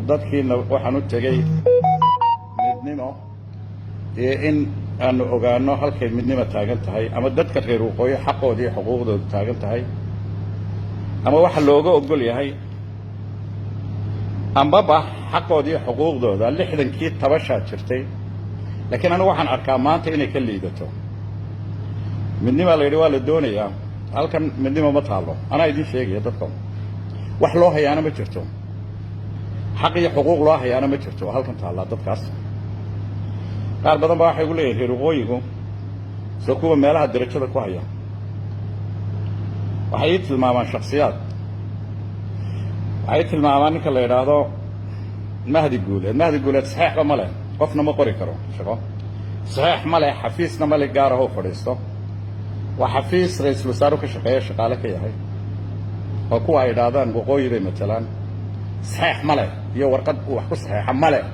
dadkiina waxaan u tegay midnimo iyo in aanu ogaano halkay midnimo taagan tahay ama dadka reer waqooyi xaqooda iyo xuquuqdooda taagan tahay ama waxa looga ogol yahay ambaba xaqooda iyo xuquuqdooda 60kii tabashaa jirtay laakiin anigu waxaan arkaa maanta inay ka liidato midnimo la yidhi waa la doonayaa halkan midnimo ma taalo anaa idin sheegaya dadka wax loo hayaana ma jirto xaq iyo xuquuq loo hayaana ma jirto halkan taala dadkaas qaar badan baa waxay ugu leeyihiin reer waqooyigu soo kuwa meelaha darajada ku haya waxay tilmaamaan shakhsiyaad waxay tilmaamaan ninka la yidhaahdo mahdi guuleed saxiixba ma leh qofna ma qori karo shaqo saxiix ma leh xafiisna ma leh gaar ah oo fadhiisto waa xafiis ra'iisul wasaare ka shaqeeya shaqaale ka yahay oo kuwa ay yidhaahdaan waqooyi bay matalaan saxiix ma leh iyo warqad uu wax ku saxiixa ma leh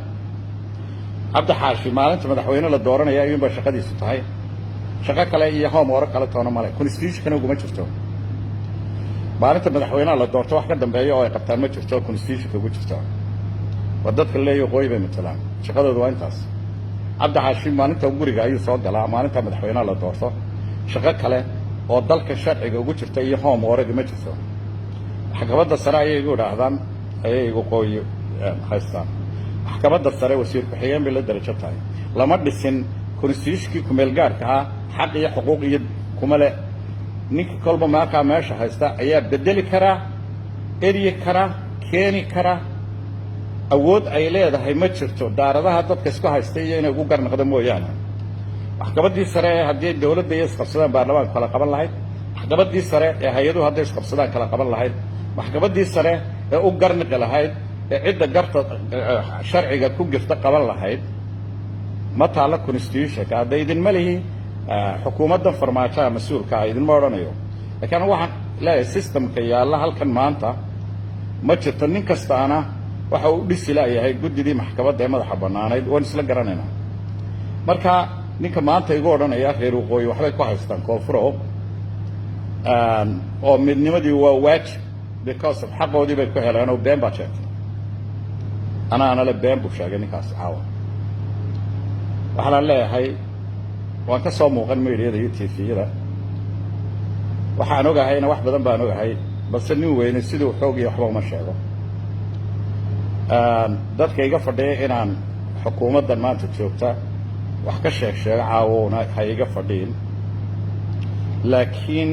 cabdi xaashi maalinta madaxweyne la dooranaya ayuunbaa shaqadiisu tahay shaqo kale iyo hoom hore kale toona ma leh constitutionkana uguma jirto maalinta madaxweynaha la doorto wax ka dambeeya oo ay qabtaan ma jirto constitutionka ugu jirto waa dadka leeyahay waqooyi bay matalaan shaqadoodu waa intaas cabdi xaashi maalinta guriga ayuu soo galaa maalinta madaxweynaha la doorto shaqo kale oo dalka sharciga ugu jirta iyo hoom horega ma jirto maxkamadda sare ayay igu idhaahdaan ayay waqooyi haystaan maxkamadda sare wasiir ku-xigeen bay la darajo tahay lama dhisin constitutionkii kumeel gaarka ahaa xaq iyo xuquuq iyo kuma le ninka kolba markaa meesha haysta ayaa bedeli karaa eryi kara keeni kara awood ay leedahay ma jirto daaradaha dadka isku haysta iyo inay ugu garnaqdo mooyaane maxkamaddii sare ee haddii dowladda iyo isqabsadaan baarlamaanku kala qaban lahayd maxkamaddii sare ee hay-aduhu hadday isqabsadaan kala qaban lahayd maxkamaddii sare ee u garniqi lahayd ee cidda garta sharciga ku girta qaban lahayd ma taalla constitutionka hadda idinma lihi xukuumaddan farmaajoha mas-uulka ah idinma odhanayo laakiin anigu waxaan leeyahay systemka yaalla halkan maanta ma jirto nin kastaana waxa uu dhisi laayahay guddidii maxkamadda ee madaxa bannaanayd waan isla garanaynaa marka ninka maanta igu odhanaya reer waqooyi waxbay ku haystaan koonfuro oo midnimadii waa waajib because of xaqoodii bay ku heleen oo been baa sheegtay anaana le been buu sheegay ninkaas caawa waxaan leeyahay waan ka soo muuqan meediyada iyo tviyada waxaan ogahayna wax badan baan ogahay balse nin weyne siduu xoog iyo waxba uma sheego dadka iga fadhiya inaan xukuumaddan maanta joogta wax ka sheego caawowna ha iga fadhiin laakiin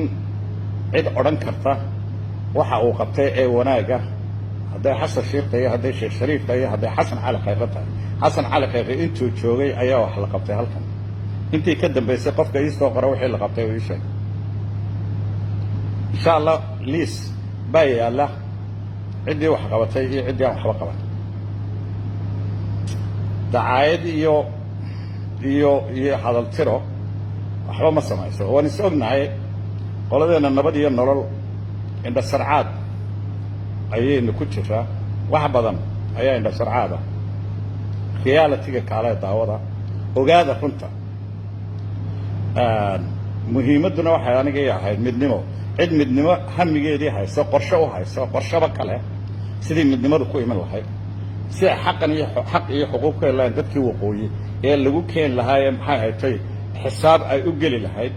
cid odhan karta waxa uu qabtay ee wanaaga hadday xasan shiikh tahay hadday sheekh shariif tahay hadday xasan cali khayre tahay xasan cali khayre intuu joogay ayaa wax la qabtay halkan intii ka dambaysay qofka ii soo qora wixii la qabtay uu ii sheegay insha allah liis baa yaalla ciddii wax qabatay iyo ciddii aan waxba qaban dacaayad iyo hadal tiro waxba ma samayso waan is ognahay qoladeenna nabad iyo nolol indha sarcaad ayaynu ku jiraa wax badan ayaa indha sarcaada realitiga kaale daawada ogaada runta muhiimadduna waxay aniga ii ahayd midnimo cid midnimo hamigeedii hayso qorshe u hayso qorshaba kale sidii midnimadu ku iman lahayd si ay xaq iyo xuquuq ku helaan dadkii waqooyi ee lagu keeni lahaa ee maxay haytay xisaab ay u geli lahayd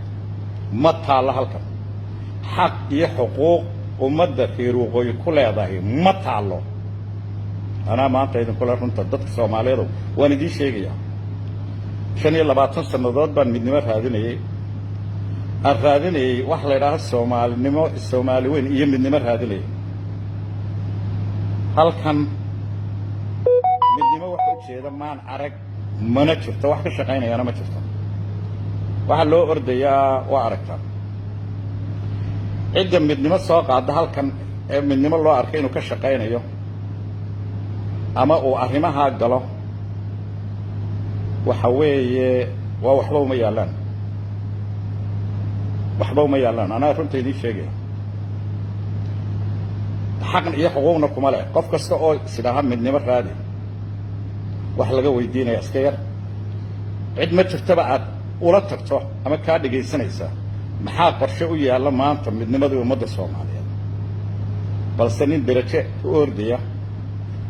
ma taalla halkan xaq iyo xuquuq ummadda reer waqooyi ku leedahay ma taallo anaa maanta idinkule runta dadka soomaaliyeedu waan idiin sheegayaa 25 sannadood baan midnimo raadinayay aan raadinayay wax la yidhaaho soomaalinimo soomaali weyn iyo midnimo raadinayay halkan midnimo waxa ujeeda maan arag mana jirto wax ka shaqaynayana ma jirto waxaa loo ordayaa waa aragtaa cidda midnimo soo qaada halkan ee midnimo loo arkay inuu ka shaqaynayo ama uu arrimahaa galo waxa weeye waa waxba uma yaallaan anaa runta idiin sheegaya xaqna iyo xuquuqna kuma leh qof kasta oo sidaaha midnimo raadi wax laga weydiinaya iska yar cid ma jirtaba aad ula tagto ama kaa dhegaysanaysa maxaa qorshe u yaalla maanta midnimadii ummadda soomaaliyeed balse nin darajo u ordaya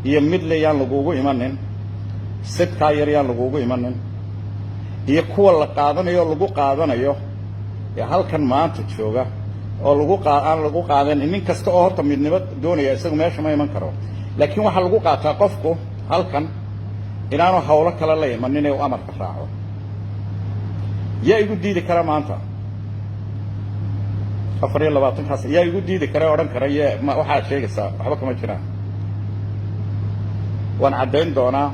iyo mid leeyaan laguugu imanin sidkaa yar yaan laguugu imanin iyo kuwa la qaadanayo lagu qaadanayo ee halkan maanta jooga oo aan lagu qaadan nin kasta oo horta midnimo doonaya isagu meesha ma iman karo laakiin waxa lagu qaataa qofku halkan inaanu hawlo kala la imanin ee amarka raaco yaa igu diidi kara maanta 24 kaas yaa igu diidi kara oran kara waxa sheegaysaa waxba kama jiraan waan cadeyn doonaa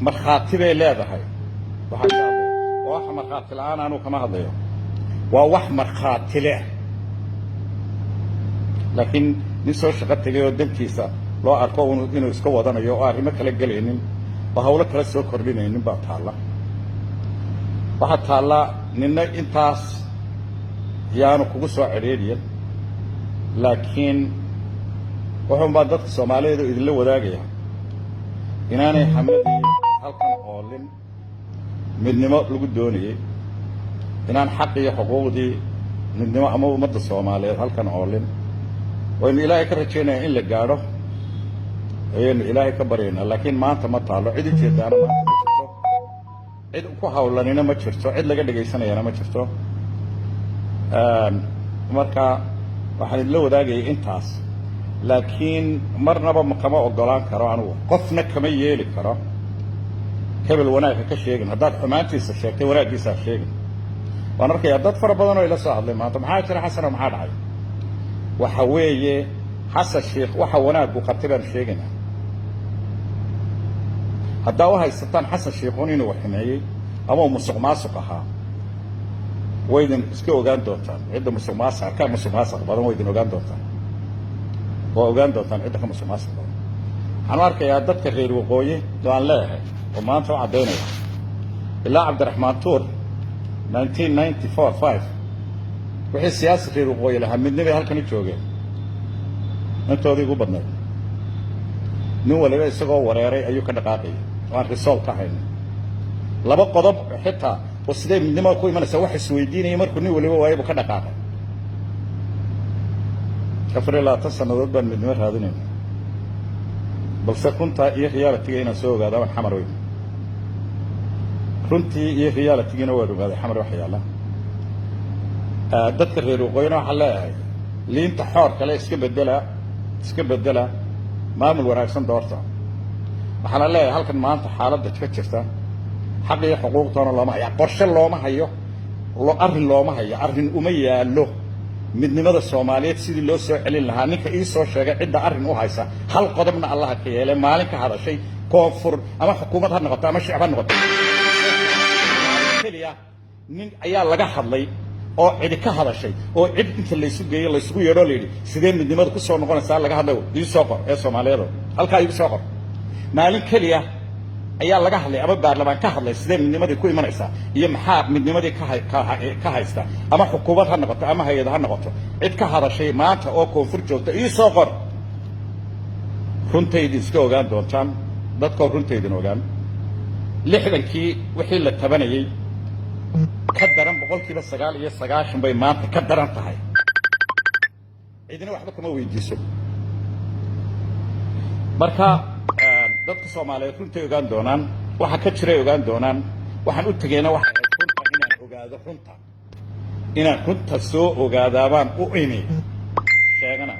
markhaati bay leedahay wax markhaati la'aan aanu kama hadlayo waa wax markhaati leh laakiin nin soo shaqo tagay oo dantiisa loo arko inuu iska wadanayo oo arrimo kala gelaynin oo hawlo kala soo kordhinaynin baa taalla waxaa taalla ninna intaas yaanu kugu soo cedheeriyan laakiin wuxuunbaa dadka soomaaliyeed oo idinla wadaagaya inaanay xamladii halkan oolin midnimo lagu doonayay inaan xaq iyo xuquuqdii midnimo ama ummadda soomaaliyeed halkan oolin waynu ilaahay ka rajaynayaa in la gaadho ayaynu ilaahay ka baryaynaa laakiin maanta ma taalo cid ujeedaana maanta ma jirto cid ku hawlanina ma jirto cid laga dhegaysanayana ma jirto marka waxaan idinla wadaagayay intaas laakiin marnaba kama ogolaan karo anugu qofna kama yeeli karo hebel wanaagka ka sheegin haddaad xumaantiisa sheegtay wanaaggiisa sheegin waan arkayaa dad fara badan oo ila soo hadlay maanta maxaa jira xasano maxaa dhacay waxa weeye xasan sheekh waxa wanaaggu qabtay baan sheegaynaa haddaa u haysataan xasan sheekhuun inuu xumeeyey ama uu musuq maasuq ahaa waydin iska ogaan doontaan cidda musuq maasuq ka musuq maasuq badan waydin ogaan doontaan waa ogaan doontaan cidda ka musuq maasuq badan waxaan arkayaa dadka reer waqooyi oo aan leeyahay oo maanta u caddaynaya ilaa cabdiraxmaan tuur 1994-5 wixii siyaasi reer waqooyi lahaa midnimay halkan u joogeen intoodii ugu badnayd nin waliba isagoo wareeray ayuu ka dhaqaaqayay oo aan resolve ka haynin laba qodob xitaa oo sidee midnimo ku imanaysaa wax isweydiinaya markuu nin waliba waayay buu ka dhaqaaqay 24 sannadood baan midnimo raadinayna balse runta iyo realitiga inaan soo ogaado aan xamar weyn runtii iyo realitigina waan ogaaday xamar wax yaala dadka reer waqooyina waxaa leeyahay liinta xoor kale iska bedela maamul wanaagsan doorta waxaana leeyahay halkan maanta xaaladda ka jirta xaq iyo xuquuqtoona looma hayo qorshe looma hayo arrin looma hayo arrin uma yaalo midnimada soomaaliyeed sidii loo soo celin lahaa ninka ii soo sheegay cidda arrin u haysa hal qodobna allaha ka yeelay maalin ka hadashay koonfur ama xukuumad ha noqoto ama shicib ha noqoto keliya nin ayaa laga hadlay oo cidi ka hadashay oo cid inta laysu geeyo laysugu yeedho la yidhi sidee midnimada ku soo noqonaysaa laga hadlay ii soo qor ee soomaaliyeed halkaa igu soo qor maalin keliya ayaa laga hadlay ama baarlamaan ka hadlay sidee midnimadii ku imanaysaa iyo maxaa midnimadii ka haysta ama xukuumad ha noqoto ama hay-ad ha noqoto cid ka hadashay maanta oo koonfur joogta ii soo qor runtaydin iska ogaan doontaan dadkoo runtaydin ogaan 60kii wixii la tabanayay ka daran 9% bay maanta ka daran tahay cidina waxba kama weydiiso marka dadka Soomaaliyeed runtay ogaan doonaan waxa ka jiray ogaan doonaan waxaan u tagayna waxa ay runta inaan ogaado inaan runta soo ogaadabaan u imi sheegana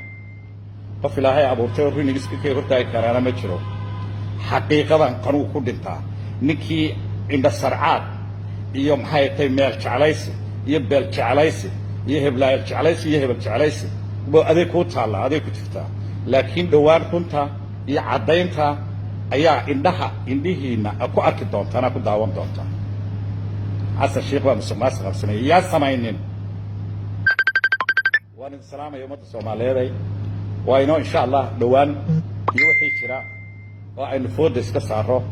qof ilaahay abuurtay oo runigis ka hortaay karana ma jiro xaqiiqadan qanuu ku dhintaa ninkii inda sarcaad iyo maxay tahay meel jeclaysi iyo beel jeclaysi iyo heblaayl jeclaysi iyo hebel jeclaysi boo adeeg ku taala adeeg ku jirta laakiin dhawaan runta iyo cadaynta ayaa indhihiina ku arki doontaan ku daawan doontaan xasan sheekh waa musuq maasuq qabsanay yaa samaynin waan idin salaamayo ummadda Soomaaliyeed waa inoo insha Allah dhawaan iyo wixii jira oo aynu fooda iska saaro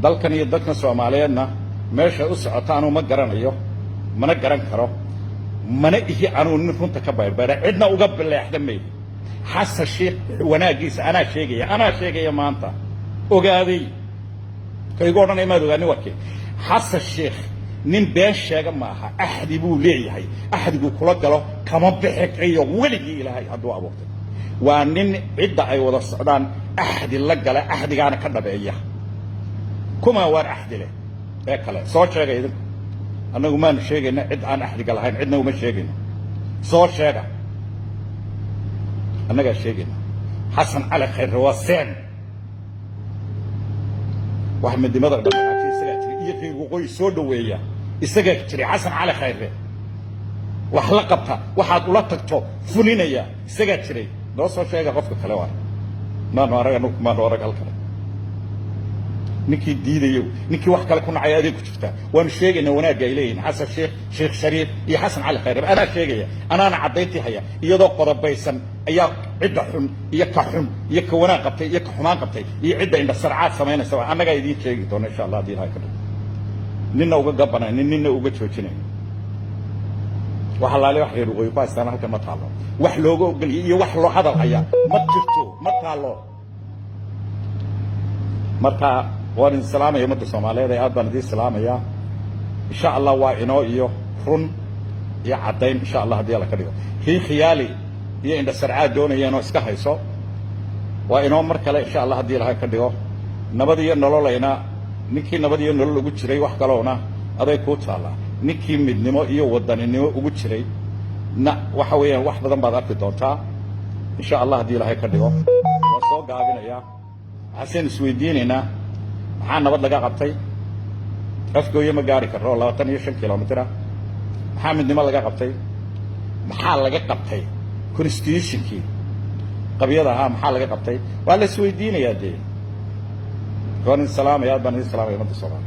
dalkan iyo dadka Soomaaliyeedna meesha u socotaan uma garanayo mana garan karo mana ihi aanu nin runta ka baybara cidna uga baleexdamay xasan sheekh wanaagiisa anaa sheegaya maanta ogaaday kaygu odhanay maad ogaani warkii xasan sheekh nin been sheega maaha axdi buu leeyahay axdigu kula galo kama bixi kayo weligii ilaahay hadduu abuurtay وانين عدة أي وضع السودان أحد اللقلة أحد كان كذب إياه كما وار أحد له هيك صوت شيء إذا أنا وما نشيء إن عد أنا أحد قال هاي عدنا وما شيء صوت شيء أنا قال شيء حسن على خير رواسين واحد من دماغ البلد يجي وقوي سود وياه يسجل تري حسن على خير وحلقتها واحد ولا تكتو فنينيا يسجل تري لو صار شيء قفك كلوان ما نورك نوك ما نورك الكلام نكي ديديو نكي واحد كلا كنا عيادي كشفتها وانا شيء انه وانا جايلين حسن شيخ شريف يا حسن على خير انا شيء انا عديتي هيا يدو قرب بيسن يا عده حم يا كحم يا كونا قبتي يا كحمان قبتي يا عده عند السرعات سمينا سوا انا قاعد شيء ان شاء الله دي هاي كده نينا uga gabana nina uga joojinay waxa la leeyahay wax yar oo paastan halka ma taalo wax looga ogoliyo iyo wax loo hadal haya ma jirto ma taalo marka waan salaamay umada Soomaaliyeed aad baan idin salaamaya insha Allah waa inoo iyo run iyo cadeyn insha Allah hadii la ka dhigo hii khiyaali iyo inda sarcaad doonayeen oo iska hayso waa inoo mar kale insha Allah hadii la ka dhigo nabad iyo nololayna ninkii nabad iyo nolol ugu jiray wax kaloona aday ku taala ninkii midnimo iyo wadaninimo ugu jiray na waxa weeyaan wax badan baad arki doontaa insha Allah hadii ilaahay ka dhigo waa soo gaabinaya xasan isweydiinayna maxaa nabad laga qabtay afkooyo ma gaari karo 25 kilomitir maxaa midnimo laga qabtay maxaa laga qabtay constitutionkii qabiyada maxaa laga qabtay waa la isweydiinayaa dee كون السلام يا بني السلام يا بني السلام